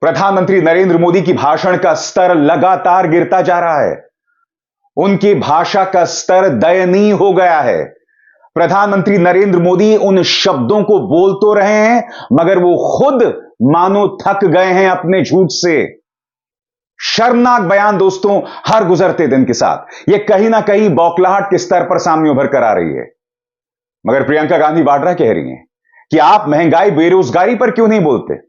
प्रधानमंत्री नरेंद्र मोदी की भाषण का स्तर लगातार गिरता जा रहा है। उनकी भाषा का स्तर दयनीय हो गया है। प्रधानमंत्री नरेंद्र मोदी उन शब्दों को बोल तो रहे हैं, मगर वो खुद मानो थक गए हैं अपने झूठ से। शर्मनाक बयान दोस्तों, हर गुजरते दिन के साथ यह कहीं ना कहीं बौखलाहट के स्तर पर सामने उभर कर आ रही है। मगर प्रियंका गांधी वाड्रा कह रही हैं कि आप महंगाई बेरोजगारी पर क्यों नहीं बोलते।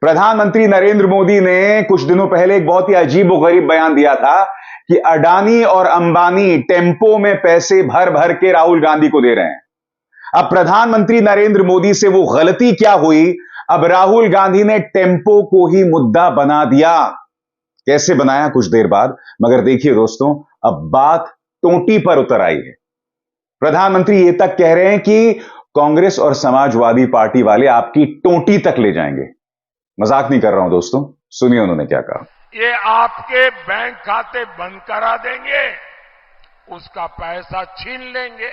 प्रधानमंत्री नरेंद्र मोदी ने कुछ दिनों पहले एक बहुत ही अजीबोगरीब बयान दिया था कि अडानी और अंबानी टेम्पो में पैसे भर भर के राहुल गांधी को दे रहे हैं। अब प्रधानमंत्री नरेंद्र मोदी से वो गलती क्या हुई, अब राहुल गांधी ने टेम्पो को ही मुद्दा बना दिया। कैसे बनाया कुछ देर बाद, मगर देखिए दोस्तों, अब बात टोटी पर उतर आई है। प्रधानमंत्री ये तक कह रहे हैं कि कांग्रेस और समाजवादी पार्टी वाले आपकी टोटी तक ले जाएंगे। मजाक नहीं कर रहा हूं दोस्तों, सुनिए उन्होंने क्या कहा। ये आपके बैंक खाते बंद करा देंगे, उसका पैसा छीन लेंगे।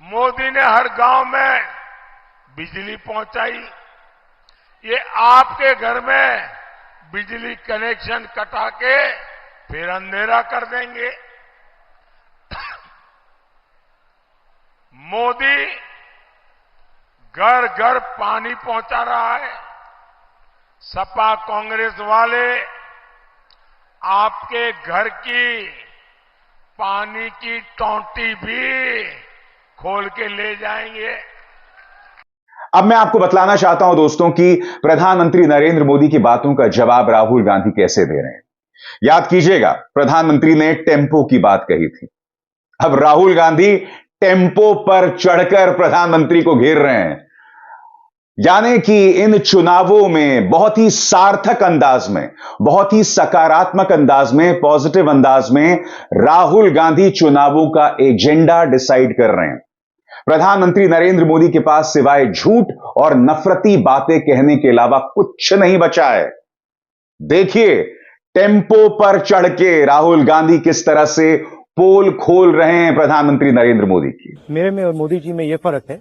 मोदी ने हर गांव में बिजली पहुंचाई, ये आपके घर में बिजली कनेक्शन कटा के फिर अंधेरा कर देंगे। मोदी घर घर पानी पहुंचा रहा है। सपा कांग्रेस वाले आपके घर की पानी की टोंटी भी खोल के ले जाएंगे। अब मैं आपको बतलाना चाहता हूं दोस्तों कि प्रधानमंत्री नरेंद्र मोदी की बातों का जवाब राहुल गांधी कैसे दे रहे हैं। याद कीजिएगा, प्रधानमंत्री ने टेम्पो की बात कही थी। अब राहुल गांधी टेम्पो पर चढ़कर प्रधानमंत्री को घेर रहे हैं। यानी कि इन चुनावों में बहुत ही सार्थक अंदाज में, बहुत ही सकारात्मक अंदाज में, पॉजिटिव अंदाज में राहुल गांधी चुनावों का एजेंडा डिसाइड कर रहे हैं। प्रधानमंत्री नरेंद्र मोदी के पास सिवाय झूठ और नफरती बातें कहने के अलावा कुछ नहीं बचा है। देखिए टेम्पो पर चढ़ के राहुल गांधी किस तरह से पोल खोल रहे हैं प्रधानमंत्री नरेंद्र मोदी की। मेरे में और मोदी जी में यह फर्क है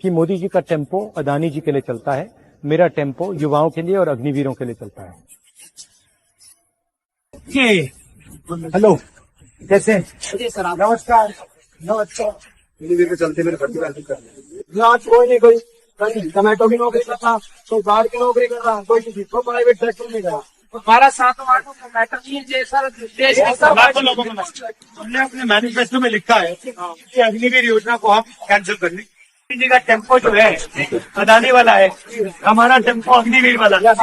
कि मोदी जी का टेम्पो अदानी जी के लिए चलता है, मेरा टेम्पो युवाओं के लिए और अग्निवीरों के लिए चलता है। हेलो, कैसे? नमस्कार। नमस्कार। के चलते मेरे कोई नहीं, कोई टमाटो की नौकरी कर रहा, कोई बाहर की नौकरी कर रहा, कोई किसी को प्राइवेट सेक्टर में गया। हमारा साथ मैटर नहीं है, जैसा देश हमने अपने मैनिफेस्टो में लिखा है कि अग्निवीर योजना को हम कैंसिल कर लें। जी का टेम्पो जो है अदानी वाला है, हमारा टेम्पो अग्निवीर वाला है।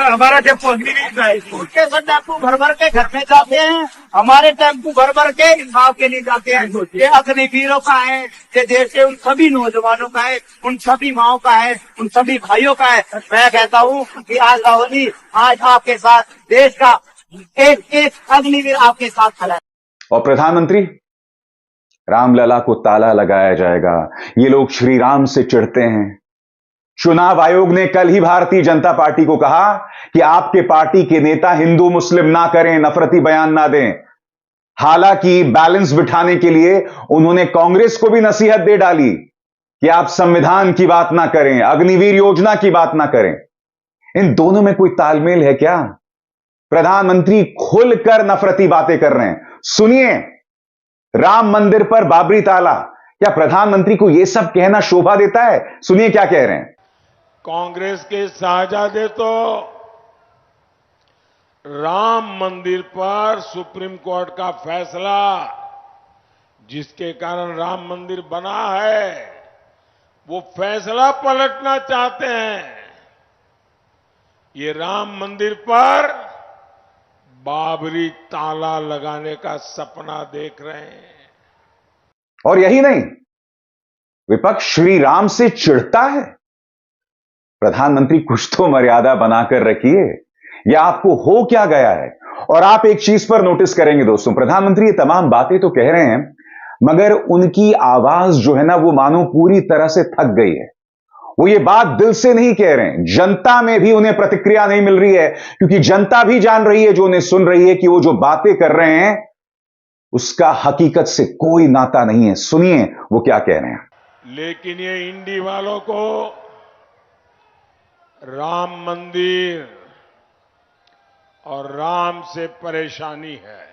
हमारा टेम्पो अग्निवीर का है। उसके सब टेम्पो भर भर के घर में जाते हैं, हमारे टेम्पो भर भर के गाँव के लिए जाते हैं। ये अग्निवीरों का है, ये देश के उन सभी नौजवानों का है, उन सभी माओ का है, उन सभी भाइयों का है। मैं कहता हूँ कि आज राहुल जी, आज आपके साथ देश का एक एक अग्निवीर आपके साथ खड़ा है। और प्रधानमंत्री, रामलला को ताला लगाया जाएगा, ये लोग श्री राम से चिढ़ते हैं। चुनाव आयोग ने कल ही भारतीय जनता पार्टी को कहा कि आपके पार्टी के नेता हिंदू मुस्लिम ना करें, नफरती बयान ना दें। हालांकि बैलेंस बिठाने के लिए उन्होंने कांग्रेस को भी नसीहत दे डाली कि आप संविधान की बात ना करें, अग्निवीर योजना की बात ना करें। इन दोनों में कोई तालमेल है क्या? प्रधानमंत्री खुलकर नफरती बातें कर रहे हैं। सुनिए, राम मंदिर पर बाबरी ताला, क्या प्रधानमंत्री को यह सब कहना शोभा देता है? सुनिए क्या कह रहे हैं। कांग्रेस के शाहजादे तो राम मंदिर पर सुप्रीम कोर्ट का फैसला, जिसके कारण राम मंदिर बना है, वो फैसला पलटना चाहते हैं। ये राम मंदिर पर बाबरी ताला लगाने का सपना देख रहे हैं। और यही नहीं, विपक्ष श्री राम से चिढ़ता है। प्रधानमंत्री कुछ तो मर्यादा बनाकर रखिए, या आपको हो क्या गया है? और आप एक चीज पर नोटिस करेंगे दोस्तों, प्रधानमंत्री ये तमाम बातें तो कह रहे हैं, मगर उनकी आवाज जो है ना, वो मानो पूरी तरह से थक गई है। वो ये बात दिल से नहीं कह रहे हैं। जनता में भी उन्हें प्रतिक्रिया नहीं मिल रही है, क्योंकि जनता भी जान रही है, जो उन्हें सुन रही है, कि वो जो बातें कर रहे हैं उसका हकीकत से कोई नाता नहीं है। सुनिए वो क्या कह रहे हैं। लेकिन ये इंडी वालों को राम मंदिर और राम से परेशानी है।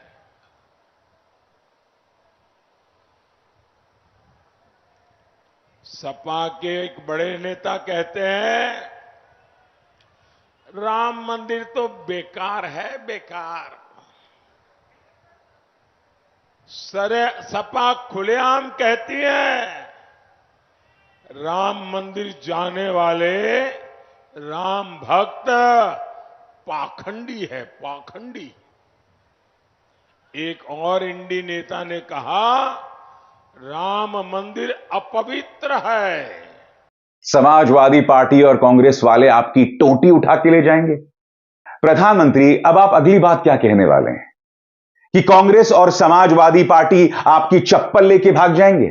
सपा के एक बड़े नेता कहते हैं राम मंदिर तो बेकार है, बेकार। सपा खुलेआम कहती है राम मंदिर जाने वाले राम भक्त पाखंडी है, पाखंडी। एक और इंडी नेता ने कहा राम मंदिर अपवित्र है। समाजवादी पार्टी और कांग्रेस वाले आपकी टोटी उठा के ले जाएंगे। प्रधानमंत्री, अब आप अगली बात क्या कहने वाले हैं कि कांग्रेस और समाजवादी पार्टी आपकी चप्पल लेके भाग जाएंगे,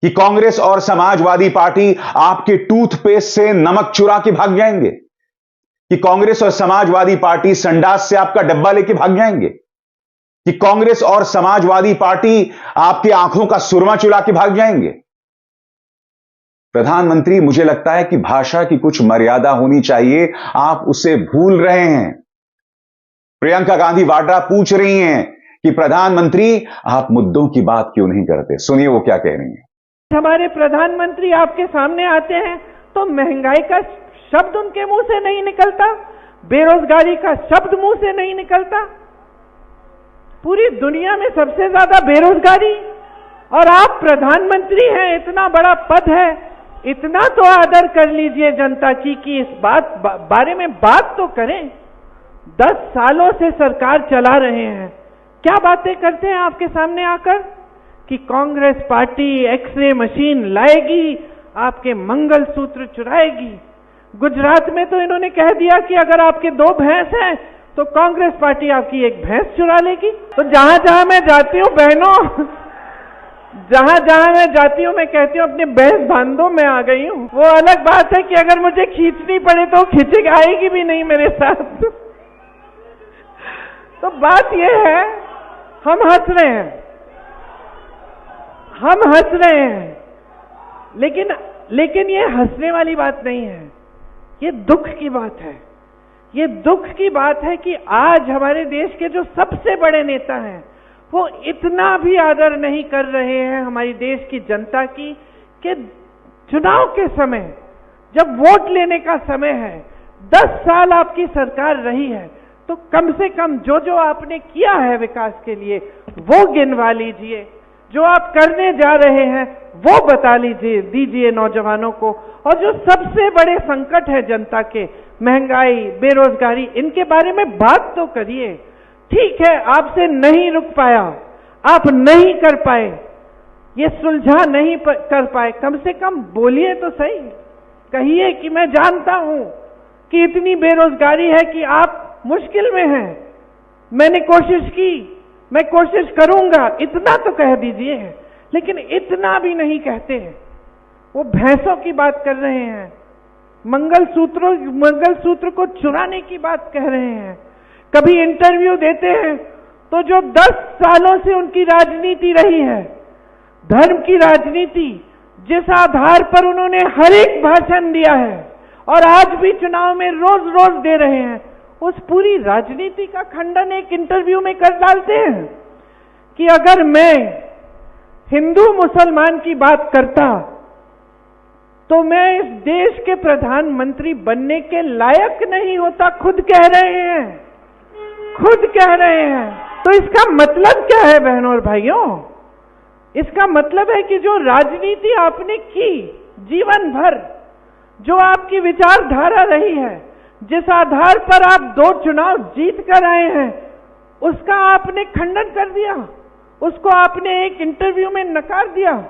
कि कांग्रेस और समाजवादी पार्टी आपके टूथपेस्ट से नमक चुरा के भाग जाएंगे, कि कांग्रेस और समाजवादी पार्टी संडास से आपका डब्बा लेके भाग जाएंगे, कि कांग्रेस और समाजवादी पार्टी आपकी आंखों का सुरमा चुरा के भाग जाएंगे। प्रधानमंत्री, मुझे लगता है कि भाषा की कुछ मर्यादा होनी चाहिए, आप उसे भूल रहे हैं। प्रियंका गांधी वाड्रा पूछ रही हैं कि प्रधानमंत्री आप मुद्दों की बात क्यों नहीं करते। सुनिए वो क्या कह रही हैं। हमारे प्रधानमंत्री आपके सामने आते हैं तो महंगाई का शब्द उनके मुंह से नहीं निकलता, बेरोजगारी का शब्द मुंह से नहीं निकलता। पूरी दुनिया में सबसे ज्यादा बेरोजगारी, और आप प्रधानमंत्री हैं, इतना बड़ा पद है, इतना तो आदर कर लीजिए जनता की कि इस बारे में बात तो करें। 10 सालों से सरकार चला रहे हैं, क्या बातें करते हैं आपके सामने आकर कि कांग्रेस पार्टी एक्सरे मशीन लाएगी, आपके मंगलसूत्र चुराएगी। गुजरात में तो इन्होंने कह दिया कि अगर आपके 2 भैंस हैं तो कांग्रेस पार्टी आपकी 1 भैंस चुरा लेगी। तो जहां जहां मैं जाती हूं बहनों, जहां जहां मैं जाती हूं मैं कहती हूं अपनी भैंस बांध दो, मैं आ गई हूं। वो अलग बात है कि अगर मुझे खींचनी पड़े तो खींचे आएगी भी नहीं मेरे साथ। तो बात यह है, हम हंस रहे हैं, हम हंस रहे हैं, लेकिन ये हंसने वाली बात नहीं है, ये दुख की बात है। ये दुख की बात है कि आज हमारे देश के जो सबसे बड़े नेता हैं वो इतना भी आदर नहीं कर रहे हैं हमारी देश की जनता की कि चुनाव के समय जब वोट लेने का समय है, 10 साल आपकी सरकार रही है, तो कम से कम जो जो आपने किया है विकास के लिए वो गिनवा लीजिए, जो आप करने जा रहे हैं वो बता लीजिए, दीजिए नौजवानों को। और जो सबसे बड़े संकट है जनता के, महंगाई, बेरोजगारी, इनके बारे में बात तो करिए। ठीक है, आपसे नहीं रुक पाया, आप नहीं कर पाए, ये सुलझा नहीं कर पाए, कम से कम बोलिए तो सही, कहिए कि मैं जानता हूं कि इतनी बेरोजगारी है कि आप मुश्किल में हैं, मैंने कोशिश की, मैं कोशिश करूंगा, इतना तो कह दीजिए। लेकिन इतना भी नहीं कहते हैं, वो भैंसों की बात कर रहे हैं, मंगलसूत्र को चुराने की बात कह रहे हैं। कभी इंटरव्यू देते हैं तो जो 10 सालों से उनकी राजनीति रही है, धर्म की राजनीति, जिस आधार पर उन्होंने हर एक भाषण दिया है और आज भी चुनाव में रोज रोज दे रहे हैं, उस पूरी राजनीति का खंडन एक इंटरव्यू में कर डालते हैं कि अगर मैं हिंदू मुसलमान की बात करता तो मैं इस देश के प्रधानमंत्री बनने के लायक नहीं होता। खुद कह रहे हैं, खुद कह रहे हैं। तो इसका मतलब क्या है बहनों और भाइयों? इसका मतलब है कि जो राजनीति आपने की जीवन भर, जो आपकी विचारधारा रही है, जिस आधार पर आप 2 चुनाव जीत कर आए हैं, उसका आपने खंडन कर दिया, उसको आपने एक इंटरव्यू में नकार दिया।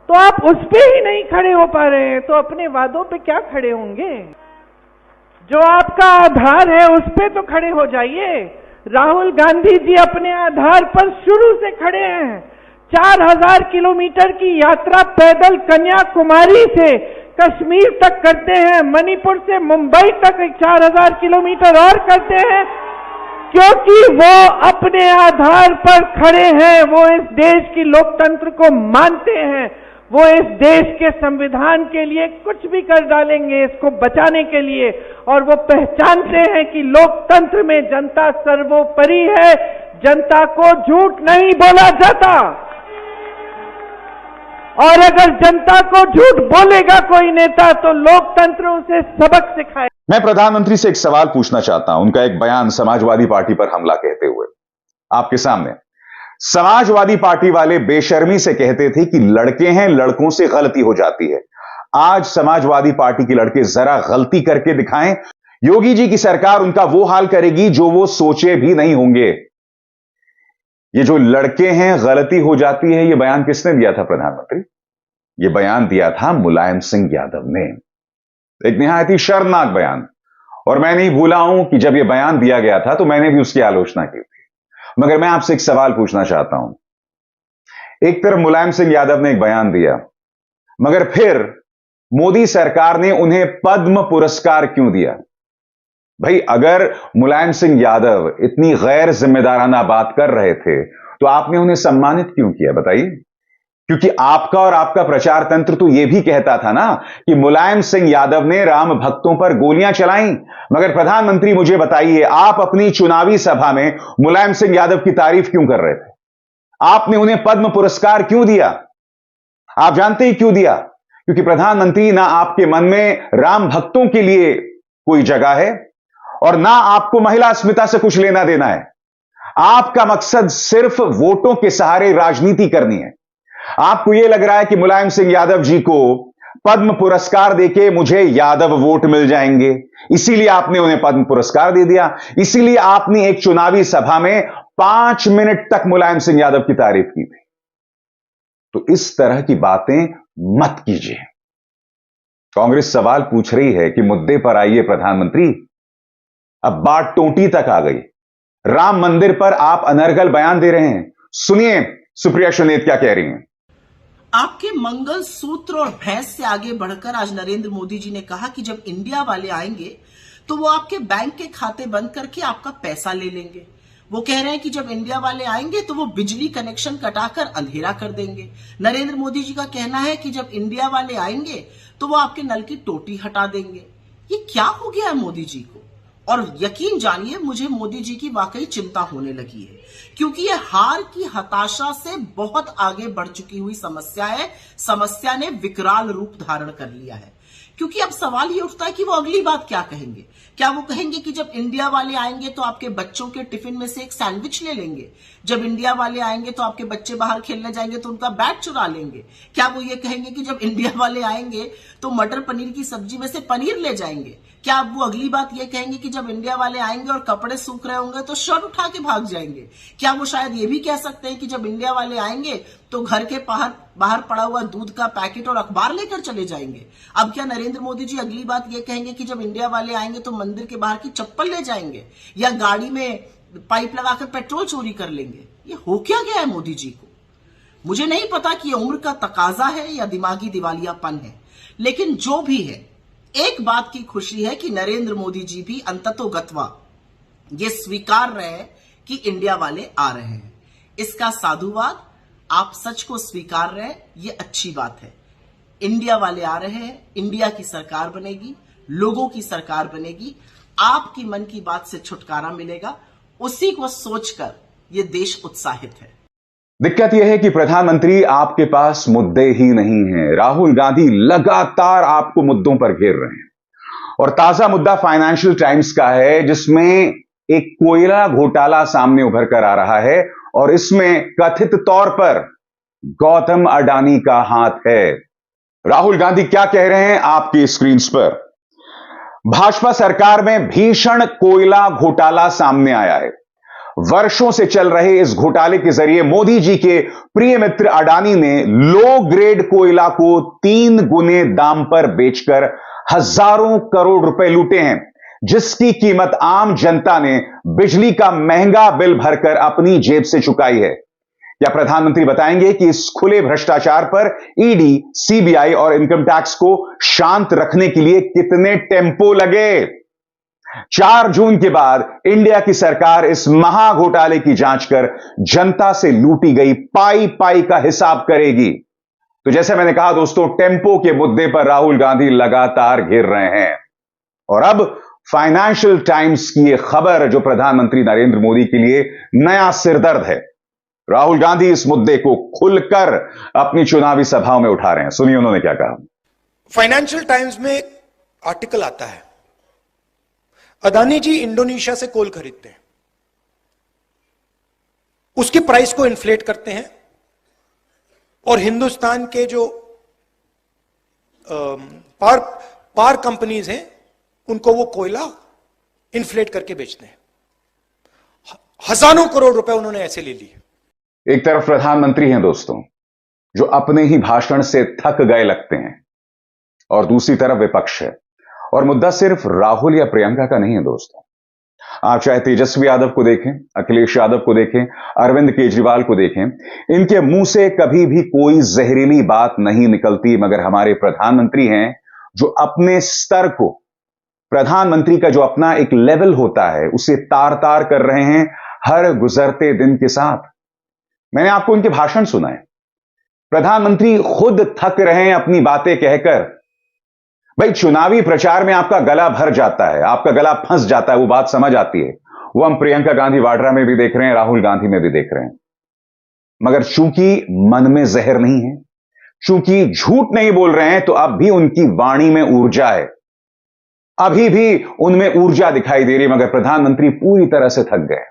तो आप उस पे ही नहीं खड़े हो पा रहे हैं तो अपने वादों पे क्या खड़े होंगे? जो आपका आधार है उस पे तो खड़े हो जाइए। राहुल गांधी जी अपने आधार पर शुरू से खड़े हैं। 4000 किलोमीटर की यात्रा पैदल कन्याकुमारी से कश्मीर तक करते हैं, मणिपुर से मुंबई तक 4000 किलोमीटर और करते हैं, क्योंकि वो अपने आधार पर खड़े हैं, वो इस देश की लोकतंत्र को मानते हैं, वो इस देश के संविधान के लिए कुछ भी कर डालेंगे इसको बचाने के लिए। और वो पहचानते हैं कि लोकतंत्र में जनता सर्वोपरि है, जनता को झूठ नहीं बोला जाता। और अगर जनता को झूठ बोलेगा कोई नेता तो लोकतंत्र उसे सबक सिखाए। मैं प्रधानमंत्री से एक सवाल पूछना चाहता हूं। उनका एक बयान समाजवादी पार्टी पर हमला कहते हुए आपके सामने। समाजवादी पार्टी वाले बेशर्मी से कहते थे कि लड़के हैं, लड़कों से गलती हो जाती है। आज समाजवादी पार्टी के लड़के जरा गलती करके दिखाएं, योगी जी की सरकार उनका वो हाल करेगी जो वो सोचे भी नहीं होंगे। ये जो लड़के हैं, गलती हो जाती है, ये बयान किसने दिया था प्रधानमंत्री? ये बयान दिया था मुलायम सिंह यादव ने। एक निहायत ही शर्मनाक बयान। और मैं नहीं भूला हूं कि जब यह बयान दिया गया था तो मैंने भी उसकी आलोचना की थी। मगर मैं आपसे एक सवाल पूछना चाहता हूं। एक तरफ मुलायम सिंह यादव ने एक बयान दिया, मगर फिर मोदी सरकार ने उन्हें पद्म पुरस्कार क्यों दिया? भाई, अगर मुलायम सिंह यादव इतनी गैर जिम्मेदाराना बात कर रहे थे तो आपने उन्हें सम्मानित क्यों किया? बताइए। क्योंकि आपका और आपका प्रचार तंत्र तो यह भी कहता था ना कि मुलायम सिंह यादव ने राम भक्तों पर गोलियां चलाई। मगर प्रधानमंत्री, मुझे बताइए, आप अपनी चुनावी सभा में मुलायम सिंह यादव की तारीफ क्यों कर रहे थे? आपने उन्हें पद्म पुरस्कार क्यों दिया? आप जानते ही क्यों दिया? क्योंकि प्रधानमंत्री, ना आपके मन में राम भक्तों के लिए कोई जगह है और ना आपको महिला अस्मिता से कुछ लेना देना है। आपका मकसद सिर्फ वोटों के सहारे राजनीति करनी है। आपको यह लग रहा है कि मुलायम सिंह यादव जी को पद्म पुरस्कार देके मुझे यादव वोट मिल जाएंगे, इसीलिए आपने उन्हें पद्म पुरस्कार दे दिया। इसीलिए आपने एक चुनावी सभा में 5 मिनट तक मुलायम सिंह यादव की तारीफ की थी। तो इस तरह की बातें मत कीजिए। कांग्रेस सवाल पूछ रही है कि मुद्दे पर आइए प्रधानमंत्री। अब बात टोटी तक आ गई। राम मंदिर पर आप अनर्गल बयान दे रहे हैं। सुनिए सुप्रिया सुनेत क्या कह रही हैं। आपके मंगल सूत्र और भैंस से आगे बढ़कर आज नरेंद्र मोदी जी ने कहा कि जब इंडिया वाले आएंगे तो वो आपके बैंक के खाते बंद करके आपका पैसा ले लेंगे। वो कह रहे हैं कि जब इंडिया वाले आएंगे तो वो बिजली कनेक्शन कटाकर अंधेरा कर देंगे। नरेंद्र मोदी जी का कहना है कि जब इंडिया वाले आएंगे तो वो आपके नल की टोटी हटा देंगे। ये क्या हो गया है मोदी जी को? और यकीन जानिए, मुझे मोदी जी की वाकई चिंता होने लगी है, क्योंकि ये हार की हताशा से बहुत आगे बढ़ चुकी हुई समस्या है। समस्या ने विकराल रूप धारण कर लिया है। क्योंकि अब सवाल ये उठता है कि वो अगली बात क्या कहेंगे। क्या वो कहेंगे कि जब इंडिया वाले आएंगे तो आपके बच्चों के टिफिन में से एक सैंडविच ले लेंगे? जब इंडिया वाले आएंगे तो आपके बच्चे बाहर खेलने जाएंगे तो उनका बैट चुरा लेंगे? क्या वो ये कहेंगे कि जब इंडिया वाले आएंगे तो मटर पनीर की सब्जी में से पनीर ले जाएंगे? क्या अब वो अगली बात ये कहेंगे कि जब इंडिया वाले आएंगे और कपड़े सूख रहे होंगे तो शर्ट उठा के भाग जाएंगे? क्या वो शायद ये भी कह सकते हैं कि जब इंडिया वाले आएंगे तो घर के बाहर पड़ा हुआ दूध का पैकेट और अखबार लेकर चले जाएंगे? अब क्या नरेंद्र मोदी जी अगली बात ये कहेंगे कि जब इंडिया वाले आएंगे तो मंदिर के बाहर की चप्पल ले जाएंगे या गाड़ी में पाइप लगाकर पेट्रोल चोरी कर लेंगे? ये हो क्या गया है मोदी जी को? मुझे नहीं पता कि ये उम्र का तकाजा है या दिमागी दिवालियापन है, लेकिन जो भी है, एक बात की खुशी है कि नरेंद्र मोदी जी भी अंततोगत्वा ये स्वीकार रहे हैं कि इंडिया वाले आ रहे हैं। इसका साधुवाद, आप सच को स्वीकार रहे हैं, ये अच्छी बात है। इंडिया वाले आ रहे हैं, इंडिया की सरकार बनेगी, लोगों की सरकार बनेगी, आपकी मन की बात से छुटकारा मिलेगा। उसी को सोचकर ये देश उत्साहित है। दिक्कत यह है कि प्रधानमंत्री, आपके पास मुद्दे ही नहीं हैं। राहुल गांधी लगातार आपको मुद्दों पर घेर रहे हैं और ताजा मुद्दा फाइनेंशियल टाइम्स का है, जिसमें एक कोयला घोटाला सामने उभर कर आ रहा है और इसमें कथित तौर पर गौतम अडानी का हाथ है। राहुल गांधी क्या कह रहे हैं आपकी स्क्रीन पर। भाजपा सरकार में भीषण कोयला घोटाला सामने आया है। वर्षों से चल रहे इस घोटाले के जरिए मोदी जी के प्रिय मित्र अडानी ने लो ग्रेड कोयला को 3 गुने दाम पर बेचकर हजारों करोड़ रुपए लूटे हैं, जिसकी कीमत आम जनता ने बिजली का महंगा बिल भरकर अपनी जेब से चुकाई है। क्या प्रधानमंत्री बताएंगे कि इस खुले भ्रष्टाचार पर ईडी, सीबीआई और इनकम टैक्स को शांत रखने के लिए कितने टेम्पो लगे? 4 जून के बाद इंडिया की सरकार इस महा घोटाले की जांच कर जनता से लूटी गई पाई पाई का हिसाब करेगी। तो जैसे मैंने कहा दोस्तों, टेम्पो के मुद्दे पर राहुल गांधी लगातार घिर रहे हैं। और अब फाइनेंशियल टाइम्स की यह खबर जो प्रधानमंत्री नरेंद्र मोदी के लिए नया सिरदर्द है। राहुल गांधी इस मुद्दे को खुलकर अपनी चुनावी सभाओं में उठा रहे हैं। सुनिए उन्होंने क्या कहा। फाइनेंशियल टाइम्स में एक आर्टिकल आता है, अदानी जी इंडोनेशिया से कोल खरीदते हैं, उसकी प्राइस को इन्फ्लेट करते हैं और हिंदुस्तान के जो पावर कंपनीज हैं उनको वो कोयला इन्फ्लेट करके बेचते हैं। हजारों करोड़ रुपए उन्होंने ऐसे ले लिए। एक तरफ प्रधानमंत्री हैं दोस्तों, जो अपने ही भाषण से थक गए लगते हैं, और दूसरी तरफ विपक्ष है। और मुद्दा सिर्फ राहुल या प्रियंका का नहीं है दोस्तों। आप चाहे तेजस्वी यादव को देखें, अखिलेश यादव को देखें, अरविंद केजरीवाल को देखें, इनके मुंह से कभी भी कोई जहरीली बात नहीं निकलती, मगर हमारे प्रधानमंत्री हैं जो अपने स्तर को, प्रधानमंत्री का जो अपना एक लेवल होता है, उसे तार तार कर रहे हैं हर गुजरते दिन के साथ। मैंने आपको उनके भाषण सुनाए। प्रधानमंत्री खुद थक रहे हैं अपनी बातें कहकर। भाई, चुनावी प्रचार में आपका गला भर जाता है, आपका गला फंस जाता है, वो बात समझ आती है। वो हम प्रियंका गांधी वाड्रा में भी देख रहे हैं, राहुल गांधी में भी देख रहे हैं। मगर चूंकि मन में जहर नहीं है, चूंकि झूठ नहीं बोल रहे हैं, तो अब भी उनकी वाणी में ऊर्जा है, अभी भी उनमें ऊर्जा दिखाई दे रही है। मगर प्रधानमंत्री पूरी तरह से थक गए,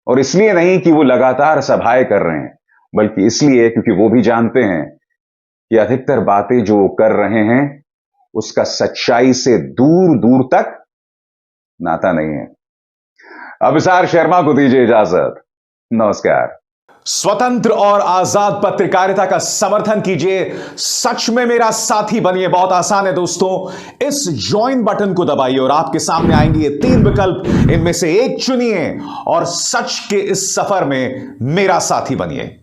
और इसलिए नहीं कि वो लगातार सभाएं कर रहे हैं, बल्कि इसलिए क्योंकि वो भी जानते हैं कि अधिकतर बातें जो कर रहे हैं उसका सच्चाई से दूर दूर तक नाता नहीं है। अभिसार शर्मा को दीजिए इजाजत। नमस्कार। स्वतंत्र और आजाद पत्रकारिता का समर्थन कीजिए, सच में मेरा साथी बनिए। बहुत आसान है दोस्तों, इस ज्वाइन बटन को दबाइए और आपके सामने आएंगे ये 3 विकल्प, इनमें से एक चुनिए और सच के इस सफर में मेरा साथी बनिए।